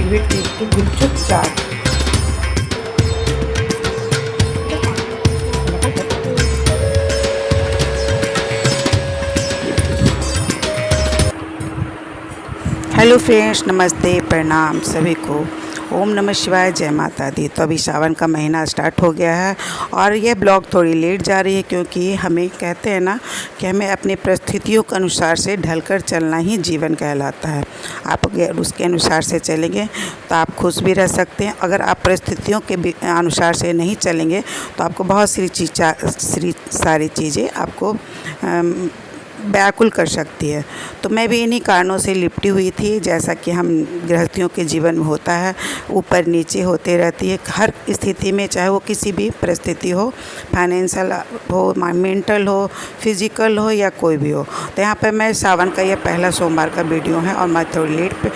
Favourite test की गुपचुप चाट। Hello friends, नमस्ते, प्रणाम सभी को। ओम नमः शिवाय, जय माता दी। तो अभी सावन का महीना स्टार्ट हो गया है और ये ब्लॉग थोड़ी लेट जा रही है क्योंकि हमें कहते हैं ना कि हमें अपनी परिस्थितियों के अनुसार से ढलकर चलना ही जीवन कहलाता है। आप अगर उसके अनुसार से चलेंगे तो आप खुश भी रह सकते हैं। अगर आप परिस्थितियों के अनुसार से नहीं चलेंगे तो आपको बहुत सारी चीज़ें आपको व्याकुल कर सकती है। तो मैं भी इन्हीं कारणों से लिपटी हुई थी, जैसा कि हम गृहस्थियों के जीवन में होता है, ऊपर नीचे होते रहती है हर स्थिति में, चाहे वो किसी भी परिस्थिति हो, फाइनेंशियल हो, मेंटल हो, फिजिकल हो या कोई भी हो। तो यहाँ पर मैं सावन का ये पहला सोमवार का वीडियो है और मैं थोड़ी लेट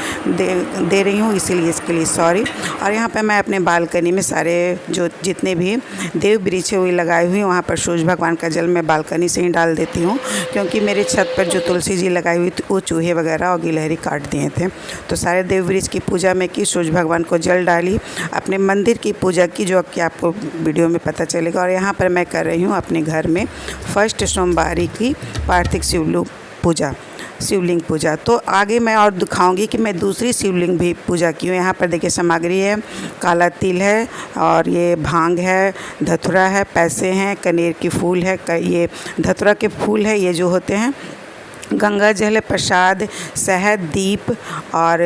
दे रही हूँ, इसीलिए इसके लिए सॉरी। और यहाँ पर मैं अपने बालकनी में सारे जो जितने भी देव वृक्ष हुई लगाई हुई, वहाँ पर सूर्य भगवान का जल मैं बालकनी से ही डाल देती हूँ, क्योंकि मेरे छत पर जो तुलसी जी लगाई हुई थी वो चूहे वगैरह और गिलहरी काट दिए थे। तो सारे देव वृक्ष की पूजा में की, सूर्य भगवान को जल डाली, अपने मंदिर की पूजा की, जो कि आपको वीडियो में पता चलेगा। और यहाँ पर मैं कर रही हूँ अपने घर में फर्स्ट सोमवारी की पार्थिव शिवलिंग पूजा। तो आगे मैं और दिखाऊंगी कि मैं दूसरी शिवलिंग भी पूजा की हूँ। यहाँ पर देखिए सामग्री है, काला तिल है और ये भांग है, धतूरा है, पैसे हैं, कनेर की फूल है, ये धतूरा के फूल है, ये जो होते हैं, गंगा जल, प्रसाद, शहद, दीप और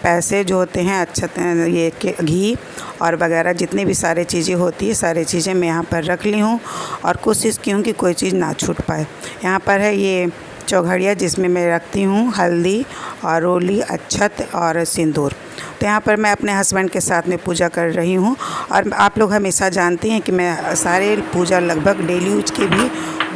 पैसे जो होते हैं, अच्छा ये घी और वगैरह जितनी भी सारी चीज़ें होती है, सारी चीज़ें मैं यहाँ पर रख ली हूँ और कोशिश की हूँ कि कोई चीज़ ना छूट पाए। यहाँ पर है ये चौघड़िया जिसमें मैं रखती हूँ हल्दी और रोली, अक्षत और सिंदूर। तो यहाँ पर मैं अपने हस्बैंड के साथ में पूजा कर रही हूँ। और आप लोग हमेशा जानते हैं कि मैं सारे पूजा लगभग डेली यूज की भी,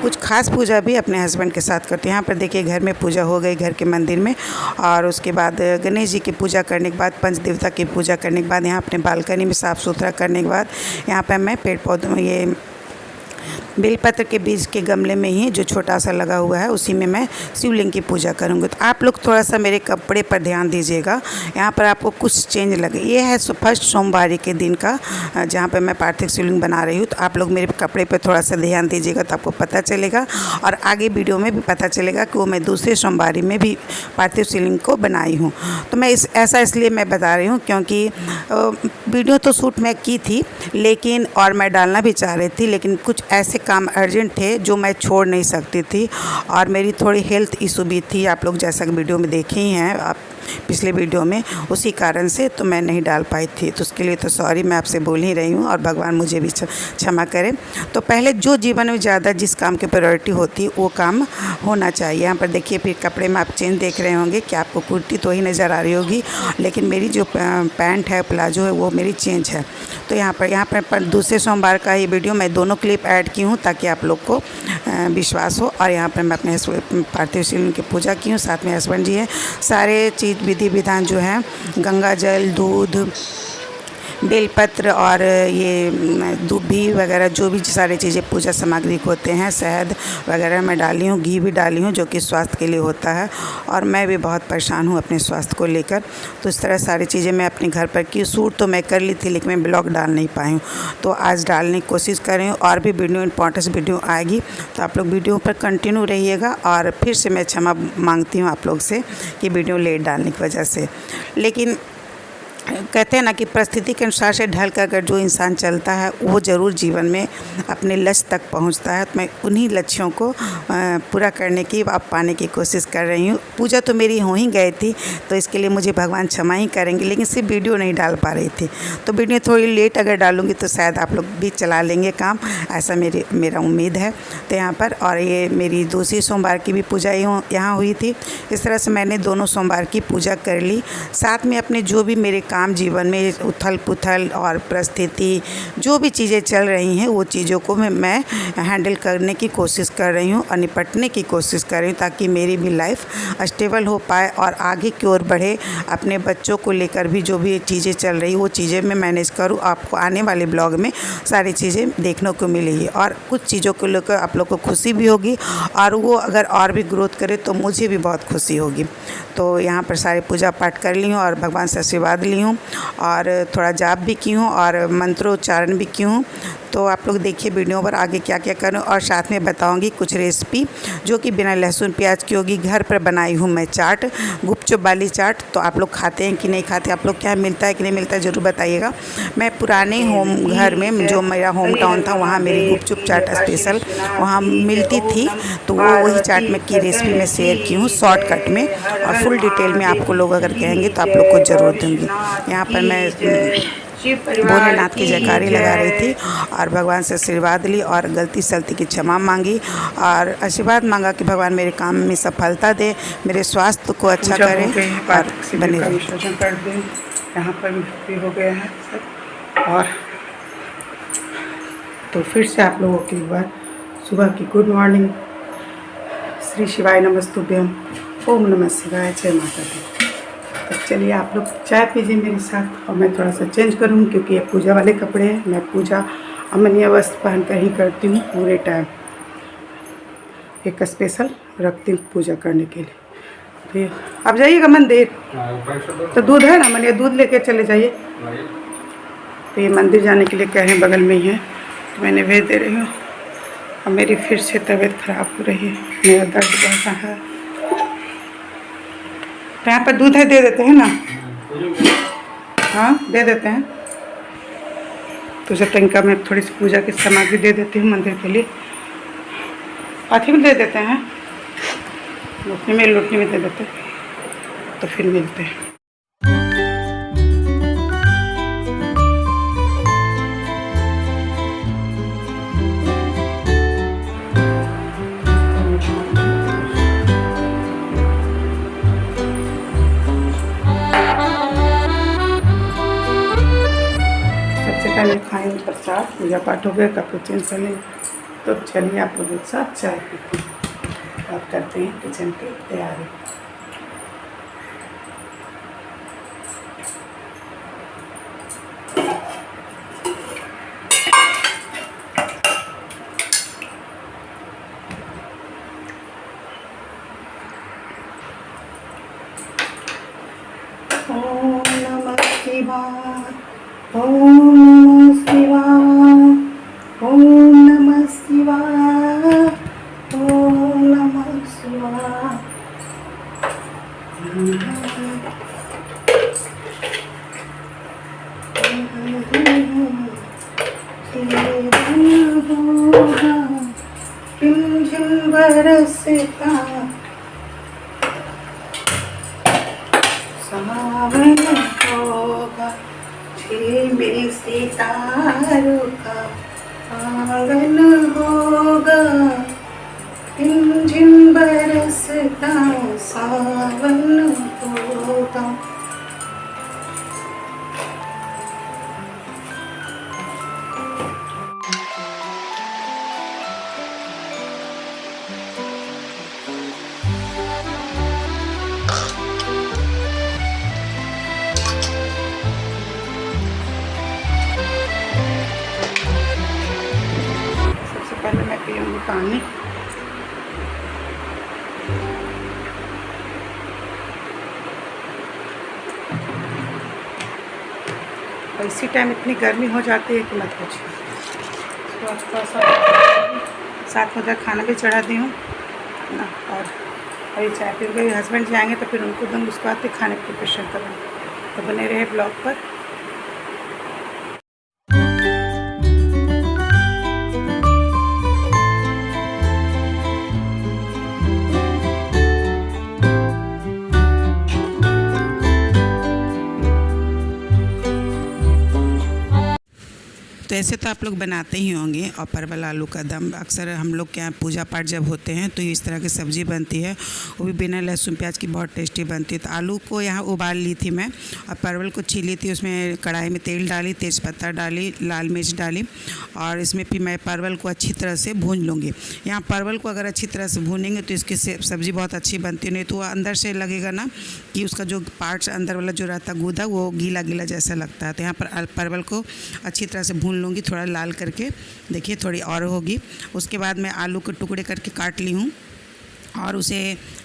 कुछ खास पूजा भी अपने हस्बैंड के साथ करती हूँ। यहाँ पर देखिए घर में पूजा हो गई, घर के मंदिर में, और उसके बाद गणेश जी की पूजा करने के बाद, पंच देवता की पूजा करने के बाद, यहाँ अपने बालकनी में साफ़ सुथरा करने के बाद, यहाँ पर मैं पेड़ पौधों में ये बेलपत्र के बीज के गमले में ही जो छोटा सा लगा हुआ है उसी में मैं शिवलिंग की पूजा करूँगी। तो आप लोग थोड़ा सा मेरे कपड़े पर ध्यान दीजिएगा, यहाँ पर आपको कुछ चेंज लगे। ये है फर्स्ट सोमवारी के दिन का, जहाँ पर मैं पार्थिव शिवलिंग बना रही हूँ। तो आप लोग मेरे कपड़े पर थोड़ा सा ध्यान दीजिएगा तो आपको पता चलेगा और आगे वीडियो में भी पता चलेगा कि वो मैं दूसरे सोमवारी में भी पार्थिव शिवलिंग को बनाई हूँ। तो मैं ऐसा इसलिए मैं बता रही हूँ क्योंकि वीडियो तो शूट मैं की थी, लेकिन और मैं डालना भी चाह रही थी, लेकिन कुछ ऐसे काम अर्जेंट थे जो मैं छोड़ नहीं सकती थी और मेरी थोड़ी हेल्थ इशू भी थी, आप लोग जैसा कि वीडियो में देखे ही हैं आप पिछले वीडियो में, उसी कारण से तो मैं नहीं डाल पाई थी। तो उसके लिए तो सॉरी, मैं आपसे बोल ही रही हूँ और भगवान मुझे भी क्षमा करें। तो पहले जो जीवन में ज़्यादा जिस काम की प्रायोरिटी होती है वो काम होना चाहिए। यहाँ पर देखिए फिर कपड़े में आप चेंज देख रहे होंगे कि आपको कुर्ती तो ही नज़र आ रही होगी, लेकिन मेरी जो पैंट है, प्लाजो है, वो मेरी चेंज है। तो यहाँ पर दूसरे सोमवार का ये वीडियो मैं दोनों क्लिप ऐड की हूँ ताकि आप लोग को विश्वास हो। और यहाँ पर मैं अपने पार्थिव शिवलिंग की पूजा की हूँ, साथ में हस्बैंड जी हैं। सारे चीज़ विधि विधान जो है, गंगा जल, दूध, बेलपत्र और ये दूबी वगैरह जो भी सारी चीज़ें पूजा सामग्री होते हैं, शहद वगैरह मैं डाली हूँ, घी भी डाली हूँ जो कि स्वास्थ्य के लिए होता है। और मैं भी बहुत परेशान हूँ अपने स्वास्थ्य को लेकर। तो इस तरह सारी चीज़ें मैं अपने घर पर की। शूट तो मैं कर ली थी लेकिन मैं ब्लॉग डाल नहीं पाई हूँ, तो आज डालने की कोशिश कर रही हूँ। और भी वीडियो इंपॉर्टेंट वीडियो आएगी तो आप लोग वीडियो पर कंटिन्यू रहिएगा। और फिर से मैं क्षमा मांगती हूँ आप लोग से कि वीडियो लेट डालने की वजह से। लेकिन कहते हैं ना कि परिस्थिति के अनुसार से ढल कर अगर जो इंसान चलता है वो ज़रूर जीवन में अपने लक्ष्य तक पहुंचता है। तो मैं उन्हीं लक्ष्यों को पूरा करने की, पाने की कोशिश कर रही हूँ। पूजा तो मेरी हो ही गई थी, तो इसके लिए मुझे भगवान क्षमा ही करेंगे, लेकिन सिर्फ वीडियो नहीं डाल पा रही थी। तो वीडियो थोड़ी लेट अगर डालूँगी तो शायद आप लोग भी चला लेंगे काम, ऐसा मेरा उम्मीद है। तो यहाँ पर, और ये मेरी दूसरी सोमवार की भी पूजा यहाँ हुई थी। इस तरह से मैंने दोनों सोमवार की पूजा कर ली, साथ में अपने जो भी मेरे काम जीवन में उथल पुथल और परिस्थिति जो भी चीज़ें चल रही हैं वो चीज़ों को मैं हैंडल करने की कोशिश कर रही हूँ और निपटने की कोशिश कर रही हूँ ताकि मेरी भी लाइफ स्टेबल हो पाए और आगे की ओर बढ़े। अपने बच्चों को लेकर भी जो भी चीज़ें चल रही वो चीज़ें मैं मैनेज करूँ। आपको आने वाले ब्लॉग में सारी चीज़ें देखने को मिलेगी और कुछ चीज़ों को लेकर आप लोग को खुशी भी होगी और वो अगर और भी ग्रोथ करे तो मुझे भी बहुत खुशी होगी। तो यहाँ पर सारी पूजा पाठ कर ली हूँ और भगवान से आशीर्वाद ली हूँ और थोड़ा जाप भी की हूँ और मंत्रोच्चारण भी की हूँ। तो आप लोग देखिए वीडियो पर आगे क्या क्या करूँ और साथ में बताऊँगी कुछ रेसिपी जो कि बिना लहसुन प्याज की होगी। घर पर बनाई हूँ मैं चाट, गुपचुप वाली चाट। तो आप लोग खाते हैं कि नहीं खाते, आप लोग क्या मिलता है कि नहीं मिलता है ज़रूर बताइएगा। मैं पुराने होम घर में जो मेरा होम टाउन था वहाँ मेरी गुपचुप चाट स्पेशल वहाँ मिलती थी, तो वो वही चाट में की रेसिपी मैं शेयर की हूँ शॉर्टकट में और फुल डिटेल में आपको लोग अगर कहेंगे तो आप लोग को ज़रूर दूँगी। यहाँ पर मैं भोलेनाथ की जयकारी लगा रही थी और भगवान से आशीर्वाद ली और गलती सलती की क्षमा मांगी और आशीर्वाद मांगा कि भगवान मेरे काम में सफलता दे, मेरे स्वास्थ्य को अच्छा करे और बने रहे। विसर्जन कर दें। यहाँ पर भी हो गया है सब। और तो फिर से आप लोगों की एक बार सुबह की गुड मॉर्निंग। श्री शिवाय नमस्तुभ्यम, ओम नमः शिवाय, जय माता दी। तो चलिए आप लोग चाय पीजिए मेरे साथ और मैं थोड़ा सा चेंज करूँ क्योंकि ये पूजा वाले कपड़े हैं। मैं पूजा अमनिया वस्त्र पहन कर ही करती हूँ पूरे टाइम। एक स्पेशल रखती हूँ पूजा करने के लिए। तो ये आप जाइएगा मंदिर, तो दूध है ना, मैंने दूध लेके चले जाइए। तो ये मंदिर जाने के लिए कह रहे हैं, बगल में ही है, तो मैंने भेज दे रही हूँ। अब मेरी फिर से तबीयत ख़राब हो रही है, मेरा दर्द बढ़ता है। तो यहाँ पर दूध है, दे देते हैं ना। हाँ दे देते हैं। तो जब तक मैं थोड़ी सी पूजा की सामग्री दे देती हूँ मंदिर के लिए। पाथी में दे देते हैं, लोटनी में दे देते हैं। तो फिर मिलते हैं। पहले खाएंगे प्रसाद, पूजा पाठ हो गया, कपड़े चेंज कर लेंगे। तो चलिए आप लोगों के साथ चाय पीते हैं और करते हैं किचन की तैयारी। ओम नमः शिवाय, ओम नमः शिवाय, ओम नमः शिवाय, ओम नमः शिवाय। रिमझिम बरसता सावन होगा, झिलमिल सितारों का आंगन होगा। रिमझिम बरसता सावन होगा। पहले मैं पीऊँगी पानी। और इसी टाइम इतनी गर्मी हो जाती है कि मत पूछिए। तो थोड़ा सा साथ में खाना भी चढ़ा दी हूँ ना, और अभी चाय पी गई। हस्बैंड जाएंगे तो फिर उनको दूँगी, उसको आते खाने की प्रिपरेशन करूँगी। तो बने रहे ब्लॉग पर। तो ऐसे तो आप लोग बनाते ही होंगे, और परवल आलू का दम अक्सर हम लोग के यहाँ पूजा पाठ जब होते हैं तो इस तरह की सब्ज़ी बनती है, वो भी बिना लहसुन प्याज की, बहुत टेस्टी बनती है। तो आलू को यहाँ उबाल ली थी मैं, और परवल को छीली थी, उसमें कढ़ाई में तेल डाली, तेज़पत्ता डाली, लाल मिर्च डाली, और इसमें फिर मैं परवल को अच्छी तरह से भून लूँगी। यहाँ परवल को अगर अच्छी तरह से भूनेंगे तो इसकी सब्ज़ी बहुत अच्छी बनती है, नहीं तो अंदर से लगेगा ना कि उसका जो पार्ट्स अंदर वाला जो रहता है गूदा, वो गीला गीला जैसा लगता है। तो यहाँ पर परवल को अच्छी तरह से भून लूँगी, थोड़ा लाल करके, देखिए थोड़ी और होगी। उसके बाद मैं आलू के टुकड़े करके काट ली हूँ और उसे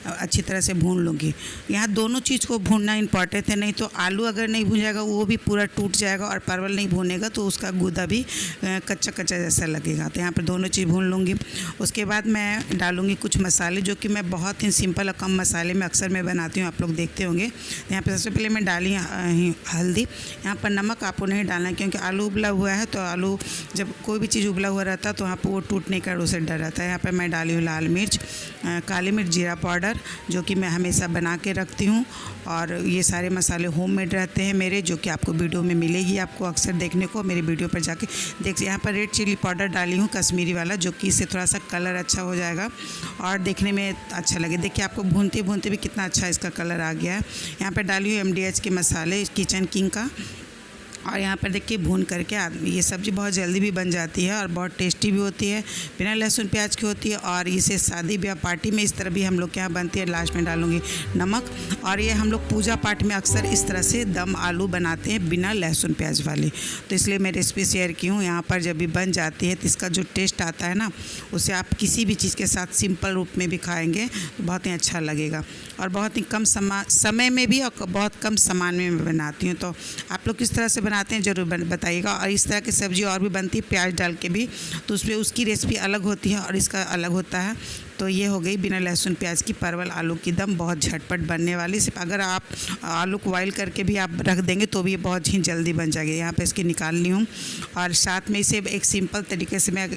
अच्छी तरह से भून लूँगी। यहाँ दोनों चीज़ को भूनना इंपॉर्टेंट है, नहीं तो आलू अगर नहीं भुनेगा वो भी पूरा टूट जाएगा, और परवल नहीं भुनेगा तो उसका गूदा भी कच्चा कच्चा जैसा लगेगा। तो यहाँ पर दोनों चीज़ भून लूँगी। उसके बाद मैं डालूँगी कुछ मसाले, जो कि मैं बहुत ही सिंपल और कम मसाले में अक्सर मैं बनाती हूँ, आप लोग देखते होंगे। यहाँ पर सबसे पहले मैं डाली हल्दी। यहाँ पर नमक आपको नहीं डालना है, क्योंकि आलू उबला हुआ है, तो आलू जब कोई भी चीज़ उबला हुआ रहता है तो वहाँ पर वो टूटने का उसे डर रहता है। यहाँ पर मैं डाली हूँ लाल मिर्च, काली मिर्च, जीरा पाउडर, जो कि मैं हमेशा बना के रखती हूँ, और ये सारे मसाले होममेड रहते हैं मेरे, जो कि आपको वीडियो में मिलेगी, आपको अक्सर देखने को मेरी वीडियो पर जाके देख। यहाँ पर रेड चिली पाउडर डाली हूँ, कश्मीरी वाला, जो कि इससे थोड़ा सा कलर अच्छा हो जाएगा और देखने में अच्छा लगे। देखिए आपको भूनते भूनते भी कितना अच्छा इसका कलर आ गया है। यहाँ पर डाली हूँ MDH के मसाले, किचन किंग का, और यहाँ पर देखिए भून करके ये सब्ज़ी बहुत जल्दी भी बन जाती है और बहुत टेस्टी भी होती है, बिना लहसुन प्याज की होती है। और इसे शादी ब्याह पार्टी में इस तरह भी हम लोग के यहाँ बनती है। लास्ट में डालूँगी नमक। और ये हम लोग पूजा पाठ में अक्सर इस तरह से दम आलू बनाते हैं, बिना लहसुन प्याज वाली, तो इसलिए मैं रेसिपी शेयर की हूँ। यहाँ पर जब भी बन जाती है तो इसका जो टेस्ट आता है ना, उसे आप किसी भी चीज़ के साथ सिंपल रूप में भी खाएँगे तो बहुत ही अच्छा लगेगा। और बहुत ही कम समय में भी और बहुत कम सामान में मैं बनाती हूँ। तो आप लोग किस तरह से बनाते हैं ज़रूर बताइएगा। और इस तरह की सब्ज़ी और भी बनती है प्याज डाल के भी, तो उसमें उसकी रेसिपी अलग होती है और इसका अलग होता है। तो ये हो गई बिना लहसुन प्याज की परवल आलू की दम, बहुत झटपट बनने वाली। सिर्फ अगर आप आलू को बॉयल करके भी आप रख देंगे तो भी बहुत ही जल्दी बन जाएगी। यहाँ पे इसकी निकाल ली हूँ, और साथ में इसे एक सिंपल तरीके से मैं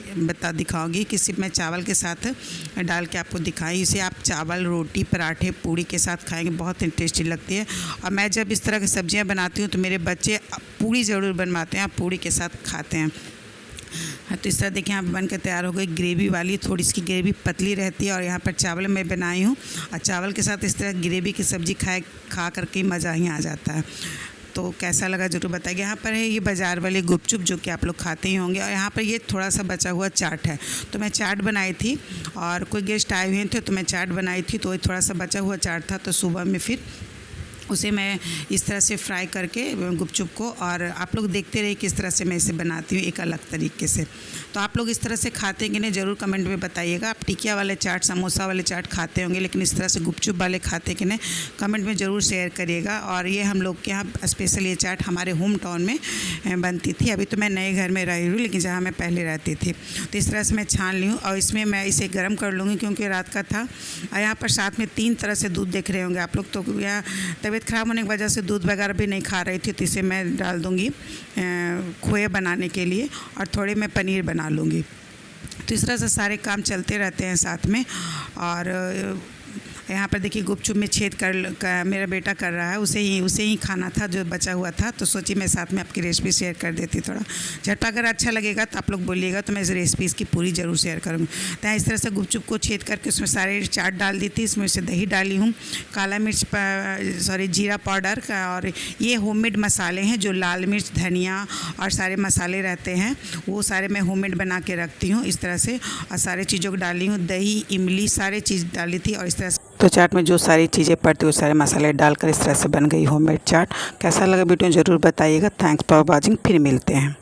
दिखाऊंगी कि सिर्फ मैं चावल के साथ डाल के आपको दिखाई। इसे आप चावल, रोटी, पराठे, पूड़ी के साथ खाएंगे, बहुत ही टेस्टी लगती है। और मैं जब इस तरह की सब्जियाँ बनाती हूँ तो मेरे बच्चे पूड़ी ज़रूर बनवाते हैं, पूड़ी के साथ खाते हैं। हाँ, तो इस तरह देखिए यहाँ बन के तैयार हो गई ग्रेवी वाली। थोड़ी इसकी ग्रेवी पतली रहती है, और यहाँ पर चावल मैं बनाई हूँ, और चावल के साथ इस तरह ग्रेवी की सब्ज़ी खा करके मज़ा ही आ जाता है। तो कैसा लगा ज़रूर बताइए। यहाँ पर है ये बाज़ार वाले गुपचुप, जो कि आप लोग खाते ही होंगे। और यहाँ पर ये थोड़ा सा बचा हुआ चाट है, तो मैं चाट बनाई थी, और कोई गेस्ट आए हुए थे तो मैं चाट बनाई थी, तो थोड़ा सा बचा हुआ चाट था, तो सुबह में फिर उसे मैं इस तरह से फ्राई करके गुपचुप को, और आप लोग देखते रहिए किस तरह से मैं इसे बनाती हूँ एक अलग तरीके से। तो आप लोग इस तरह से खाते हैं कि नहीं, ज़रूर कमेंट में बताइएगा। आप टिकिया वाले चाट, समोसा वाले चाट खाते होंगे, लेकिन इस तरह से गुपचुप वाले खाते हैं कि नहीं, कमेंट में ज़रूर शेयर करिएगा। और ये हम लोग के यहाँ स्पेशल ये चाट हमारे होम टाउन में बनती थी। अभी तो मैं नए घर में रही हूँ, लेकिन जहाँ मैं पहले रहती थी। तो इस तरह से मैं छान ली हूँ, और इसमें मैं इसे गर्म कर लूँगी, क्योंकि रात का था। और यहाँ पर साथ में 3 तरह से दूध देख रहे होंगे आप लोग। तो यहाँ तबीयत ख़राब होने की वजह से दूध वगैरह भी नहीं खा रही थी, तो इसे मैं डाल दूँगी खोए बनाने के लिए, और थोड़े मैं पनीर बना लूँगी। तो इस तरह से सारे काम चलते रहते हैं साथ में। और यहाँ पर देखिए गुपचुप में छेद कर मेरा बेटा कर रहा है, उसे ही खाना था जो बचा हुआ था, तो सोची मैं साथ में आपकी रेसिपी शेयर कर देती। थोड़ा झटपट अगर अच्छा लगेगा तो आप लोग बोलिएगा, तो मैं इस रेसिपी इसकी पूरी ज़रूर शेयर करूँगी। तो इस तरह से गुपचुप को छेद करके उसमें सारे चाट डाल दी थी, इसमें से दही डाली हूँ, काला मिर्च जीरा पाउडर का, और ये होममेड मसाले हैं, जो लाल मिर्च, धनिया और सारे मसाले रहते हैं, वो सारे मैं होममेड बना के रखती हूँ इस तरह से। और सारे चीज़ों को डाली हूँ, दही, इमली, सारे चीज़ डाली थी। और इस तरह से तो चाट में जो सारी चीज़ें पड़ती वो सारे मसाले डालकर इस तरह से बन गई होममेड चाट। कैसा लगा वीडियो ज़रूर बताइएगा। थैंक्स फॉर वॉचिंग, फिर मिलते हैं।